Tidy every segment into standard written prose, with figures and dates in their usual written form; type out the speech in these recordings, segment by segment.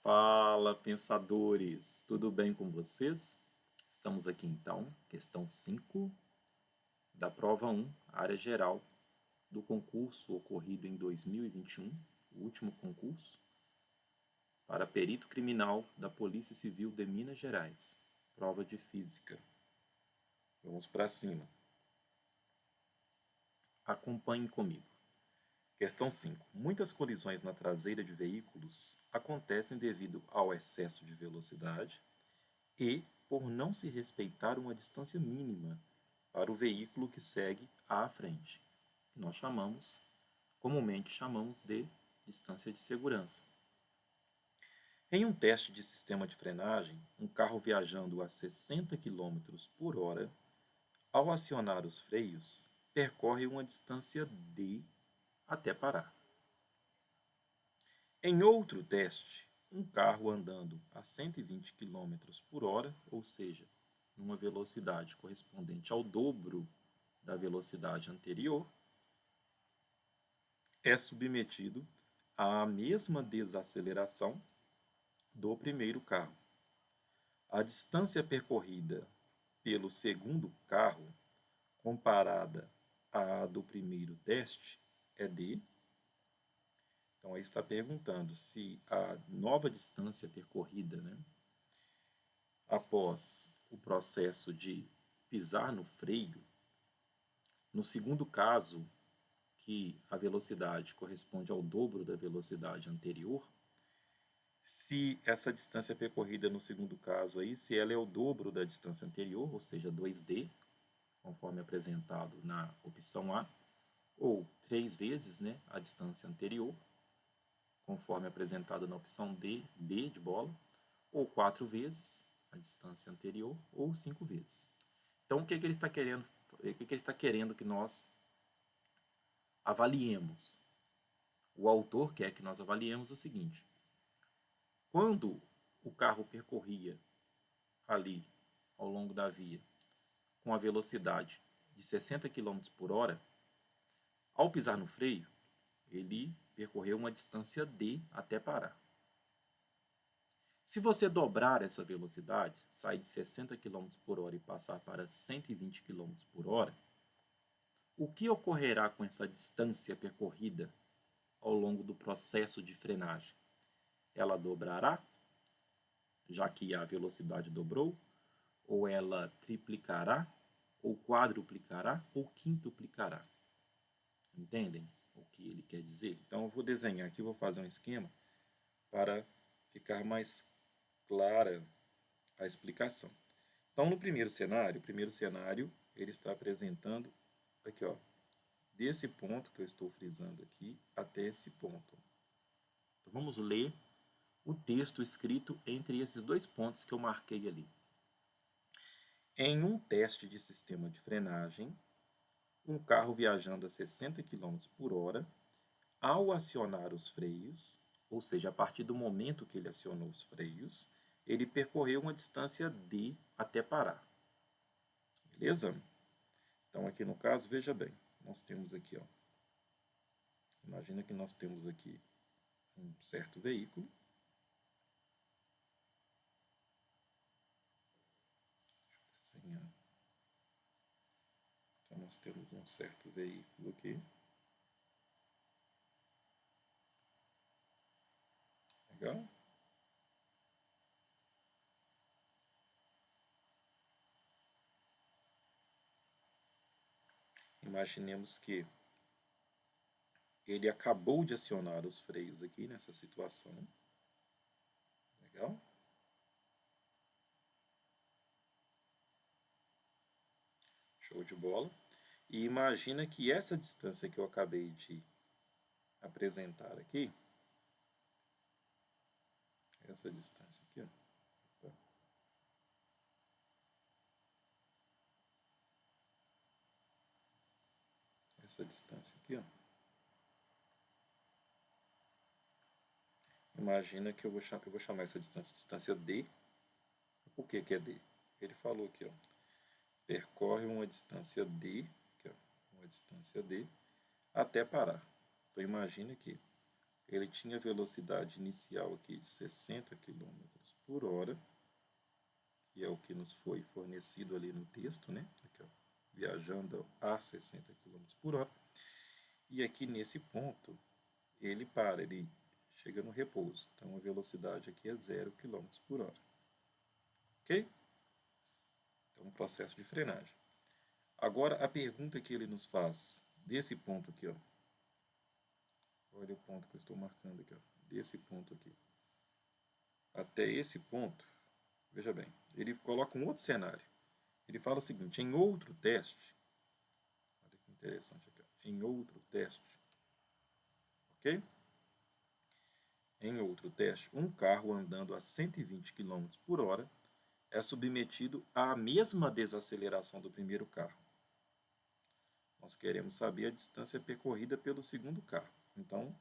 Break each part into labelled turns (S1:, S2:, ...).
S1: Fala, pensadores! Tudo bem com vocês? Estamos aqui então, questão 5 da prova 1, área geral, do concurso ocorrido em 2021, o último concurso, para perito criminal da Polícia Civil de Minas Gerais. Prova de física. Vamos para cima. Acompanhe comigo. Questão 5. Muitas colisões na traseira de veículos acontecem devido ao excesso de velocidade e por não se respeitar uma distância mínima para o veículo que segue à frente, que nós comumente chamamos de distância de segurança. Em um teste de sistema de frenagem, um carro viajando a 60 km por hora, ao acionar os freios, percorre uma distância d até parar. Em outro teste, um carro andando a 120 km por hora, ou seja, numa velocidade correspondente ao dobro da velocidade anterior, é submetido à mesma desaceleração do primeiro carro. A distância percorrida pelo segundo carro, comparada à do primeiro teste, é d. Então, aí está perguntando se a nova distância percorrida, após o processo de pisar no freio, no segundo caso, que a velocidade corresponde ao dobro da velocidade anterior, se essa distância percorrida no segundo caso aí, se ela é o dobro da distância anterior, ou seja, 2d, conforme apresentado na opção A, ou 3 vezes a distância anterior, conforme apresentado na opção D, B de bola, ou 4 vezes a distância anterior, ou 5 vezes. Então, o que ele está querendo? O que ele está querendo que nós avaliemos? O autor quer que nós avaliemos o seguinte: quando o carro percorria ali ao longo da via com a velocidade de 60 km por hora, ao pisar no freio, ele percorreu uma distância d até parar. Se você dobrar essa velocidade, sair de 60 km por hora e passar para 120 km por hora, o que ocorrerá com essa distância percorrida ao longo do processo de frenagem? Ela dobrará, já que a velocidade dobrou, ou ela triplicará, ou quadruplicará, ou quintuplicará. Entendem o que ele quer dizer? Então eu vou desenhar aqui, vou fazer um esquema para ficar mais clara a explicação. Então no primeiro cenário ele está apresentando aqui, ó, desse ponto que eu estou frisando aqui até esse ponto. Então vamos ler o texto escrito entre esses dois pontos que eu marquei ali. Em um teste de sistema de frenagem, um carro viajando a 60 km por hora, ao acionar os freios, ou seja, a partir do momento que ele acionou os freios, ele percorreu uma distância d até parar. Beleza? Então, aqui no caso, veja bem, nós temos aqui, ó, imagina que nós temos aqui um certo veículo. Deixa eu desenhar. Então, nós temos um certo veículo aqui. Legal? Imaginemos que ele acabou de acionar os freios aqui nessa situação. Legal? Show de bola. E imagina que essa distância que eu acabei de apresentar aqui, essa distância aqui, ó, essa distância aqui, ó, imagina que eu vou chamar essa distância de distância D. Por que que é D? Ele falou aqui, ó, percorre uma distância D, aqui, ó, uma distância D, até parar. Então imagina que ele tinha velocidade inicial aqui de 60 km por hora, que é o que nos foi fornecido ali no texto, né? Aqui, ó, viajando a 60 km por hora. E aqui nesse ponto, ele para, ele chega no repouso. Então a velocidade aqui é 0 km por hora. Ok? Então, um processo de frenagem. Agora, a pergunta que ele nos faz desse ponto aqui, ó. Olha o ponto que eu estou marcando aqui, ó. Desse ponto aqui até esse ponto, veja bem, ele coloca um outro cenário. Ele fala o seguinte: em outro teste, olha que interessante aqui, ó, em outro teste, ok? Em outro teste, um carro andando a 120 km por hora é submetido à mesma desaceleração do primeiro carro. Nós queremos saber a distância percorrida pelo segundo carro. Então,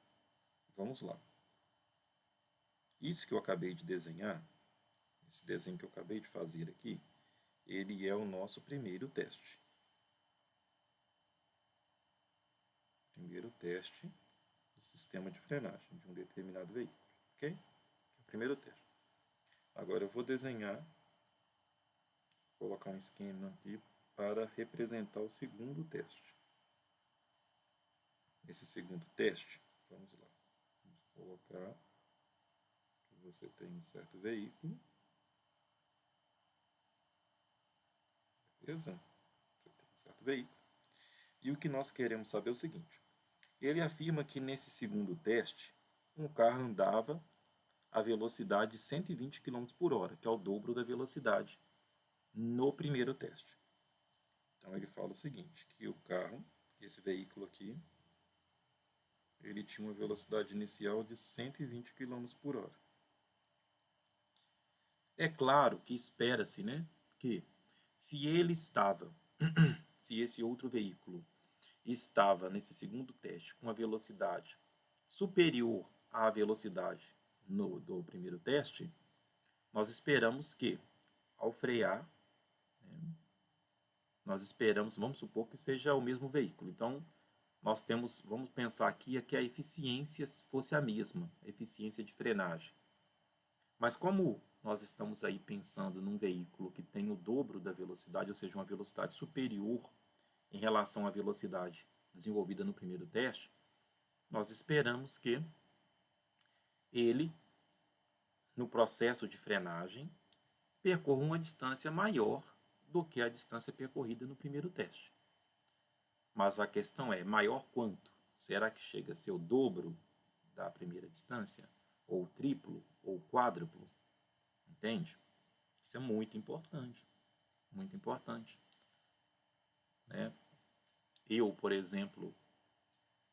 S1: vamos lá. Isso que eu acabei de desenhar, esse desenho que eu acabei de fazer aqui, ele é o nosso primeiro teste. Primeiro teste do sistema de frenagem de um determinado veículo, ok? É o primeiro teste. Agora eu vou desenhar, colocar um esquema aqui para representar o segundo teste. Esse segundo teste, vamos lá, vamos colocar que você tem um certo veículo, beleza? Você tem um certo veículo. E o que nós queremos saber é o seguinte: ele afirma que nesse segundo teste, um carro andava a velocidade de 120 km por hora, que é o dobro da velocidade no primeiro teste. Então ele fala o seguinte, que o carro, esse veículo aqui, ele tinha uma velocidade inicial de 120 km por hora. É claro que espera-se, né, que se ele estava, se esse outro veículo estava nesse segundo teste com uma velocidade superior à velocidade do primeiro teste, nós esperamos que, ao frear, né, nós esperamos, vamos supor que seja o mesmo veículo. Então, nós temos, vamos pensar aqui que a eficiência fosse a mesma, a eficiência de frenagem. Mas como nós estamos aí pensando num veículo que tem o dobro da velocidade, ou seja, uma velocidade superior em relação à velocidade desenvolvida no primeiro teste, nós esperamos que ele, no processo de frenagem, percorra uma distância maior do que a distância percorrida no primeiro teste. Mas a questão é, maior quanto? Será que chega a ser o dobro da primeira distância? Ou triplo? Ou quádruplo? Entende? Isso é muito importante. Muito importante. Né? Eu, por exemplo,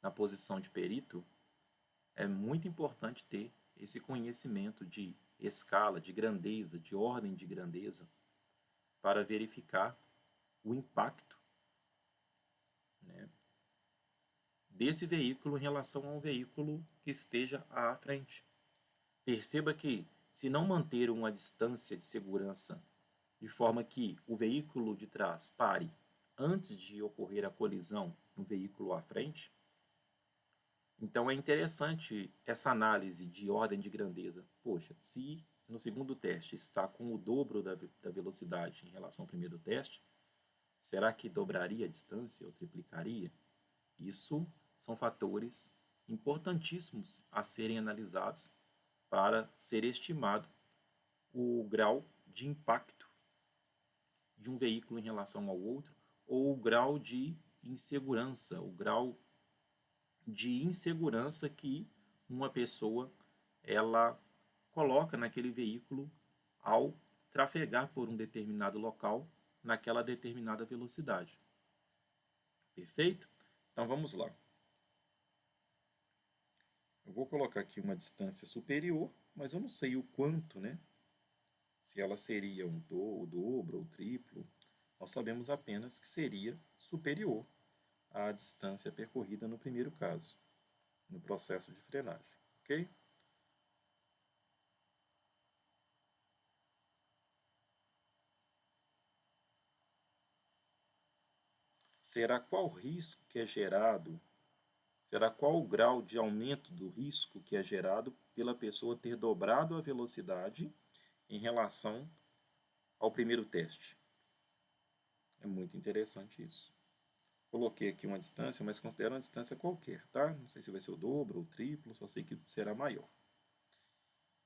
S1: na posição de perito, é muito importante ter esse conhecimento de escala, de grandeza, de ordem de grandeza, para verificar o impacto, né, desse veículo em relação a um veículo que esteja à frente. Perceba que, se não manter uma distância de segurança de forma que o veículo de trás pare antes de ocorrer a colisão no veículo à frente, então é interessante essa análise de ordem de grandeza. Poxa, se no segundo teste está com o dobro da velocidade em relação ao primeiro teste, será que dobraria a distância ou triplicaria? Isso são fatores importantíssimos a serem analisados para ser estimado o grau de impacto de um veículo em relação ao outro ou o grau de insegurança, o grau de insegurança que uma pessoa ela coloca naquele veículo ao trafegar por um determinado local naquela determinada velocidade. Perfeito? Então vamos lá. Eu vou colocar aqui uma distância superior, mas eu não sei o quanto, né? Se ela seria o dobro ou o triplo. Nós sabemos apenas que seria superior à distância percorrida no primeiro caso, no processo de frenagem, ok? Será qual risco que é gerado será qual o grau de aumento do risco que é gerado pela pessoa ter dobrado a velocidade em relação ao primeiro teste. É muito interessante isso. Coloquei aqui uma distância, mas considero uma distância qualquer, tá? Não sei se vai ser o dobro ou o triplo, só sei que será maior.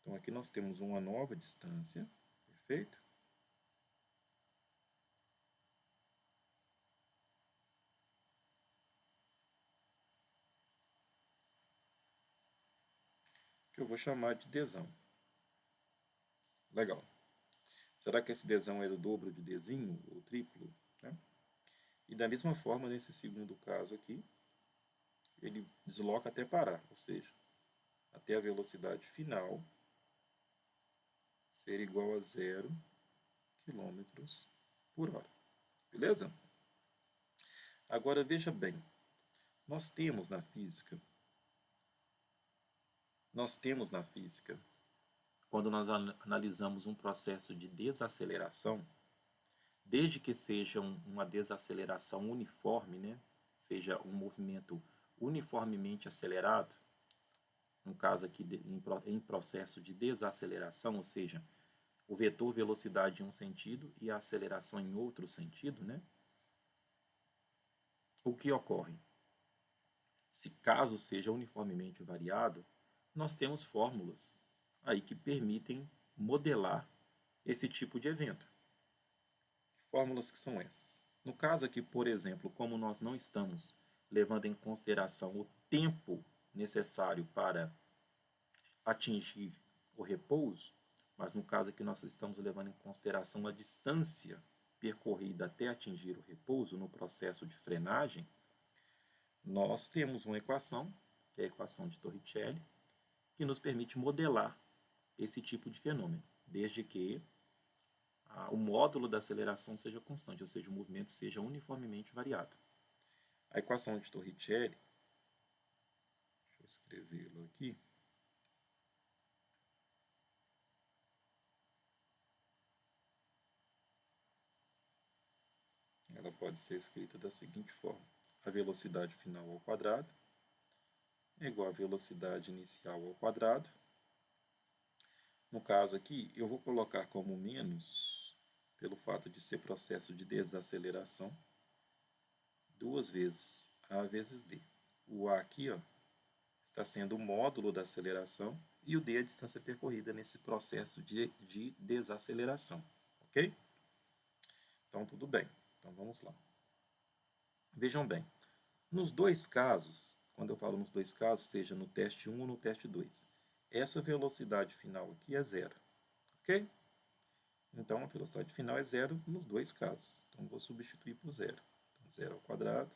S1: Então aqui nós temos uma nova distância, perfeito? Que eu vou chamar de Dzão. Legal. Será que esse Dzão é o dobro de Dzinho, ou triplo? Né? E da mesma forma, nesse segundo caso aqui, ele desloca até parar, ou seja, até a velocidade final ser igual a 0 km por hora. Beleza? Agora veja bem, nós temos na física, quando nós analisamos um processo de desaceleração, desde que seja uma desaceleração uniforme, né? Seja um movimento uniformemente acelerado, no caso aqui em processo de desaceleração, ou seja, o vetor velocidade em um sentido e a aceleração em outro sentido, né? O que ocorre? Se caso seja uniformemente variado, nós temos fórmulas aí que permitem modelar esse tipo de evento. Que fórmulas que são essas? No caso aqui, por exemplo, como nós não estamos levando em consideração o tempo necessário para atingir o repouso, mas no caso aqui nós estamos levando em consideração a distância percorrida até atingir o repouso no processo de frenagem, nós temos uma equação, que é a equação de Torricelli, que nos permite modelar esse tipo de fenômeno, desde que o módulo da aceleração seja constante, ou seja, o movimento seja uniformemente variado. A equação de Torricelli, deixa eu escrevê-lo aqui, ela pode ser escrita da seguinte forma: a velocidade final ao quadrado é igual à velocidade inicial ao quadrado. No caso aqui, eu vou colocar como menos, pelo fato de ser processo de desaceleração, 2 vezes A vezes D. O A aqui ó, está sendo o módulo da aceleração e o D é a distância percorrida nesse processo de desaceleração. Ok? Então, tudo bem. Então, vamos lá. Vejam bem, nos dois casos, quando eu falo nos dois casos, seja no teste 1 ou no teste 2, essa velocidade final aqui é zero. Ok? Então, a velocidade final é zero nos dois casos. Então, vou substituir por zero. Então, 0 ao quadrado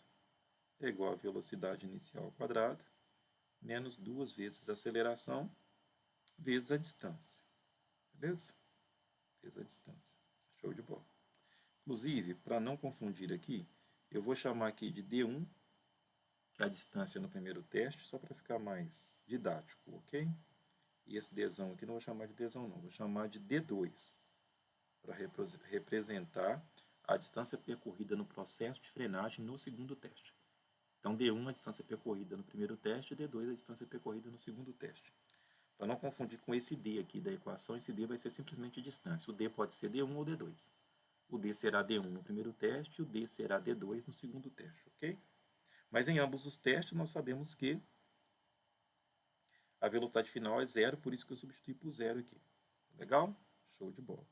S1: é igual à velocidade inicial ao quadrado, menos 2 vezes a aceleração, vezes a distância. Beleza? Vezes a distância. Show de bola. Inclusive, para não confundir aqui, eu vou chamar aqui de D1, que é a distância no primeiro teste, só para ficar mais didático, ok? E esse Dzão aqui não vou chamar de Dzão não, vou chamar de D2, para representar a distância percorrida no processo de frenagem no segundo teste. Então, D1 é a distância percorrida no primeiro teste e D2 é a distância percorrida no segundo teste. Para não confundir com esse D aqui da equação, esse D vai ser simplesmente a distância. O D pode ser D1 ou D2. O D será D1 no primeiro teste e o D será D2 no segundo teste, ok? Mas em ambos os testes nós sabemos que a velocidade final é zero, por isso que eu substituí por zero aqui. Legal? Show de bola.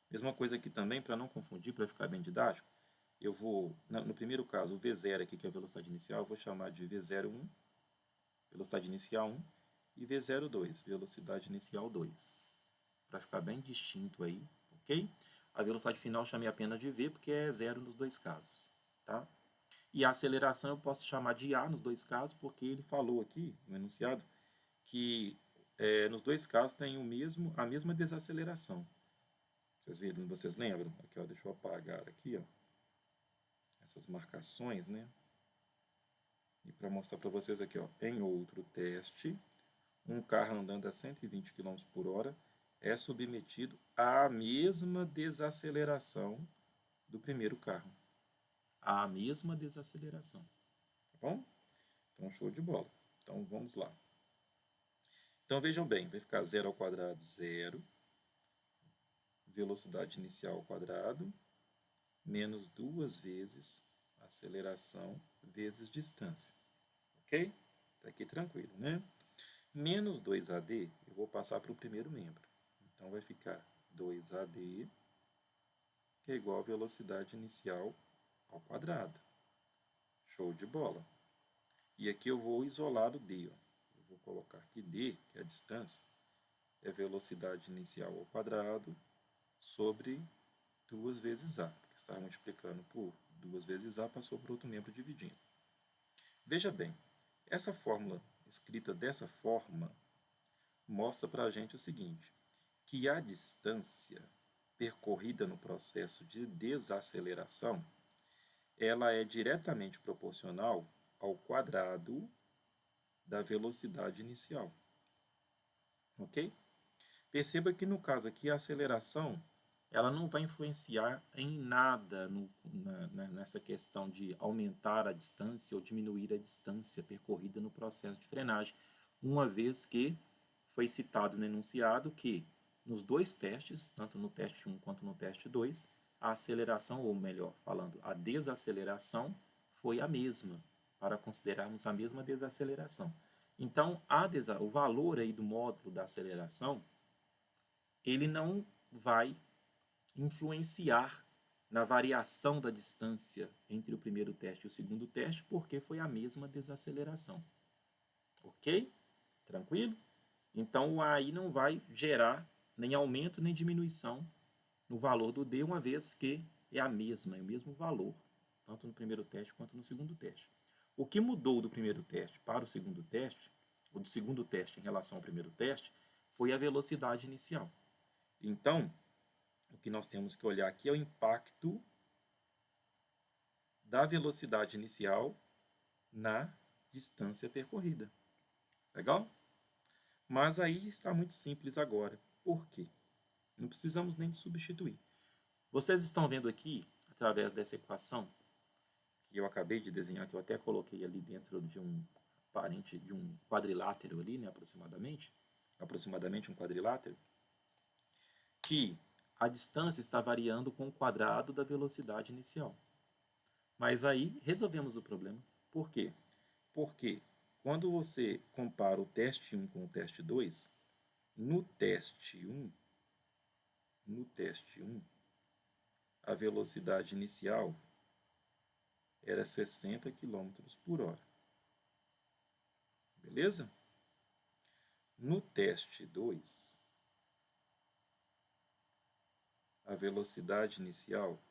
S1: Mesma coisa aqui também, para não confundir, para ficar bem didático, eu vou, no primeiro caso, o V0 aqui, que é a velocidade inicial, eu vou chamar de V01, velocidade inicial 1, e V02, velocidade inicial 2. Para ficar bem distinto aí, ok? A velocidade final eu chamei apenas de V, porque é zero nos dois casos, tá? E a aceleração eu posso chamar de A nos dois casos, porque ele falou aqui, no enunciado, que nos dois casos tem a mesma desaceleração. Vocês lembram? Aqui, ó, deixa eu apagar aqui, ó, essas marcações, né? E para mostrar para vocês aqui, ó, em outro teste, um carro andando a 120 km por hora é submetido à mesma desaceleração do primeiro carro. À mesma desaceleração. Tá bom? Então, show de bola. Então, vamos lá. Então, vejam bem, vai ficar 0 ao quadrado, 0. Velocidade inicial ao quadrado, menos 2 vezes aceleração vezes distância. Ok? Está aqui tranquilo, né? Menos 2AD, eu vou passar para o primeiro membro. Então, vai ficar 2AD, que é igual a velocidade inicial ao quadrado. Show de bola. E aqui eu vou isolar o D. Ó. Eu vou colocar que D, que é a distância, é a velocidade inicial ao quadrado sobre 2 vezes A. Porque está multiplicando por 2 vezes A, passou para outro membro dividindo. Veja bem, essa fórmula escrita dessa forma mostra para a gente o seguinte, que a distância percorrida no processo de desaceleração, ela é diretamente proporcional ao quadrado da velocidade inicial. Ok? Perceba que no caso aqui a aceleração ela não vai influenciar em nada nessa questão de aumentar a distância ou diminuir a distância percorrida no processo de frenagem, uma vez que foi citado no enunciado que nos dois testes, tanto no teste 1 quanto no teste 2, a aceleração, ou melhor falando, a desaceleração foi a mesma, para considerarmos a mesma desaceleração. Então, o valor aí do módulo da aceleração, ele não vai influenciar na variação da distância entre o primeiro teste e o segundo teste, porque foi a mesma desaceleração. Ok? Tranquilo? Então, o AI não vai gerar nem aumento nem diminuição no valor do D, uma vez que é a mesma, é o mesmo valor, tanto no primeiro teste quanto no segundo teste. O que mudou do primeiro teste para o segundo teste, ou do segundo teste em relação ao primeiro teste, foi a velocidade inicial. Então, o que nós temos que olhar aqui é o impacto da velocidade inicial na distância percorrida. Legal? Mas aí está muito simples agora. Por quê? Não precisamos nem de substituir. Vocês estão vendo aqui, através dessa equação, que eu acabei de desenhar, que eu até coloquei ali dentro de um parente, de um quadrilátero ali, né, aproximadamente um quadrilátero, que a distância está variando com o quadrado da velocidade inicial. Mas aí resolvemos o problema. Por quê? Porque quando você compara o teste 1 com o teste 2, no teste 1, a velocidade inicial era 60 km por hora. Beleza? No teste 2, a velocidade inicial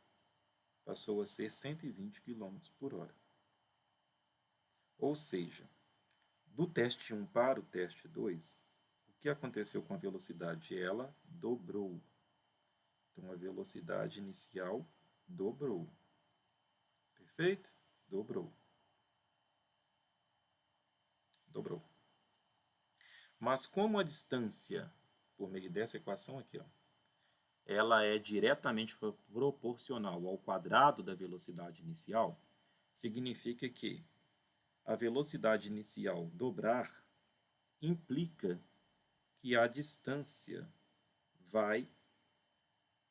S1: passou a ser 120 km por hora. Ou seja, do teste 1 para o teste 2, o que aconteceu com a velocidade? Ela dobrou. Então, a velocidade inicial dobrou. Perfeito? Dobrou. Dobrou. Mas como a distância, por meio dessa equação aqui, ó, ela é diretamente proporcional ao quadrado da velocidade inicial, significa que a velocidade inicial dobrar implica que a distância vai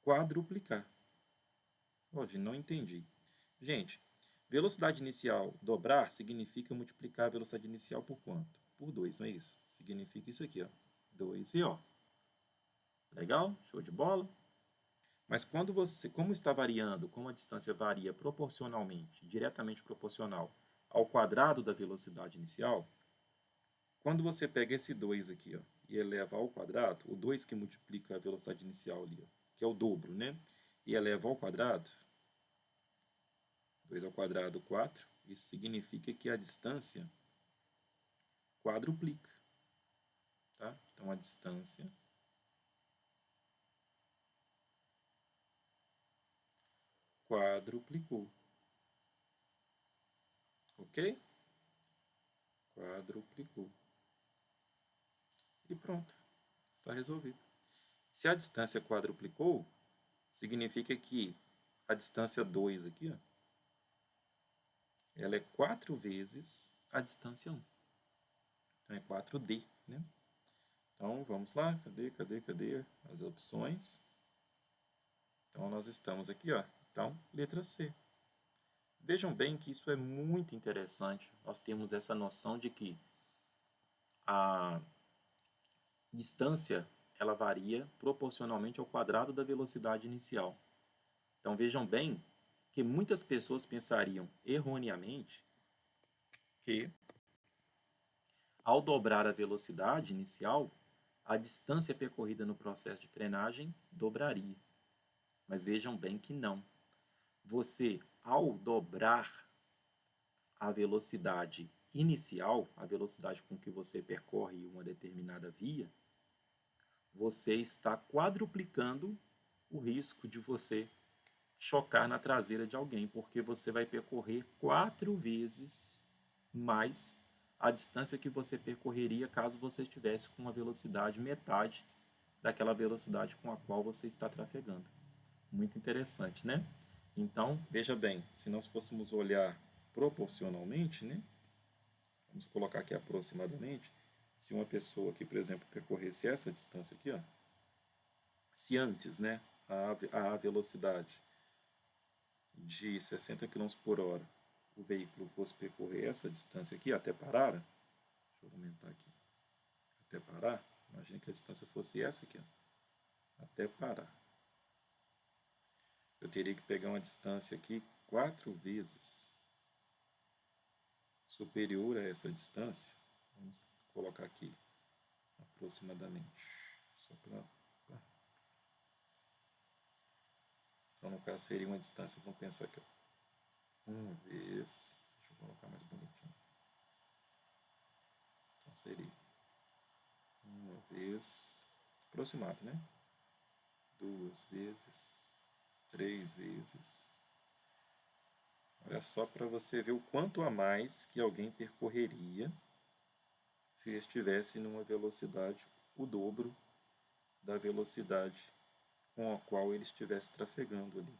S1: quadruplicar. Hoje não entendi. Gente, velocidade inicial dobrar significa multiplicar a velocidade inicial por quanto? Por 2, não é isso? Significa isso aqui, ó, 2VO. Legal? Show de bola? Mas quando como está variando, como a distância varia proporcionalmente, diretamente proporcional ao quadrado da velocidade inicial, quando você pega esse 2 aqui, ó, e eleva ao quadrado, o 2 que multiplica a velocidade inicial ali, ó, que é o dobro, né? E eleva ao quadrado, 2 ao quadrado, 4, isso significa que a distância quadruplica. Tá? Então, a distância quadruplicou. Ok? Quadruplicou. E pronto. Está resolvido. Se a distância quadruplicou, significa que a distância 2 aqui, ó, ela é 4 vezes a distância 1. Então, é 4D, né? Então, vamos lá. Cadê as opções? Então, nós estamos aqui, ó. Então, letra C. Vejam bem que isso é muito interessante. Nós temos essa noção de que a distância ela varia proporcionalmente ao quadrado da velocidade inicial. Então, vejam bem que muitas pessoas pensariam erroneamente que, ao dobrar a velocidade inicial, a distância percorrida no processo de frenagem dobraria. Mas vejam bem que não. Você, ao dobrar a velocidade inicial, a velocidade com que você percorre uma determinada via, você está quadruplicando o risco de você chocar na traseira de alguém, porque você vai percorrer 4 vezes mais a distância que você percorreria caso você estivesse com uma velocidade metade daquela velocidade com a qual você está trafegando. Muito interessante, né? Então, veja bem, se nós fôssemos olhar proporcionalmente, né? Vamos colocar aqui aproximadamente, se uma pessoa aqui, por exemplo, percorresse essa distância aqui, ó, se antes, né, a velocidade de 60 km por hora o veículo fosse percorrer essa distância aqui até parar, deixa eu aumentar aqui, até parar, imagine que a distância fosse essa aqui, ó, até parar. Eu teria que pegar uma distância aqui 4 vezes superior a essa distância. Vamos colocar aqui aproximadamente. Só para... Então, no caso, seria uma distância, vamos pensar aqui, ó, uma vez, deixa eu colocar mais bonitinho. Então, seria uma vez, aproximado, né? 2 vezes, 3 vezes. Olha só para você ver o quanto a mais que alguém percorreria se estivesse numa velocidade o dobro da velocidade com a qual ele estivesse trafegando ali.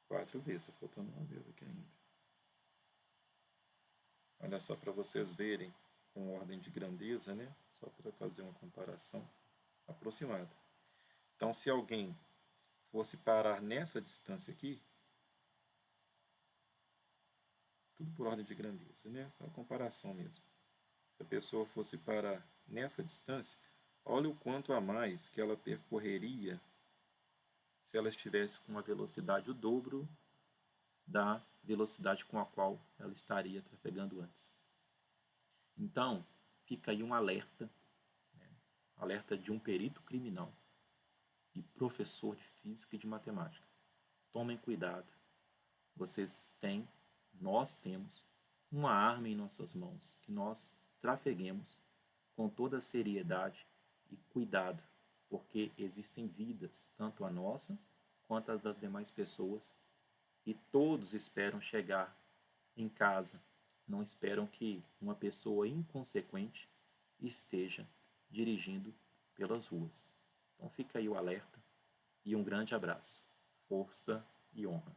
S1: 4 vezes, está faltando uma vez aqui ainda. Olha só para vocês verem com ordem de grandeza, né? Só para fazer uma comparação aproximada. Então, se alguém fosse parar nessa distância aqui, tudo por ordem de grandeza, né? Só uma comparação mesmo. Se a pessoa fosse parar nessa distância, olha o quanto a mais que ela percorreria se ela estivesse com uma velocidade o dobro da velocidade com a qual ela estaria trafegando antes. Então, fica aí um alerta, né? Alerta de um perito criminal e professor de física e de matemática. Tomem cuidado. Nós temos uma arma em nossas mãos que nós trafeguemos com toda a seriedade e cuidado, porque existem vidas, tanto a nossa quanto a das demais pessoas, e todos esperam chegar em casa, não esperam que uma pessoa inconsequente esteja dirigindo pelas ruas. Então fica aí o alerta e um grande abraço. Força e honra.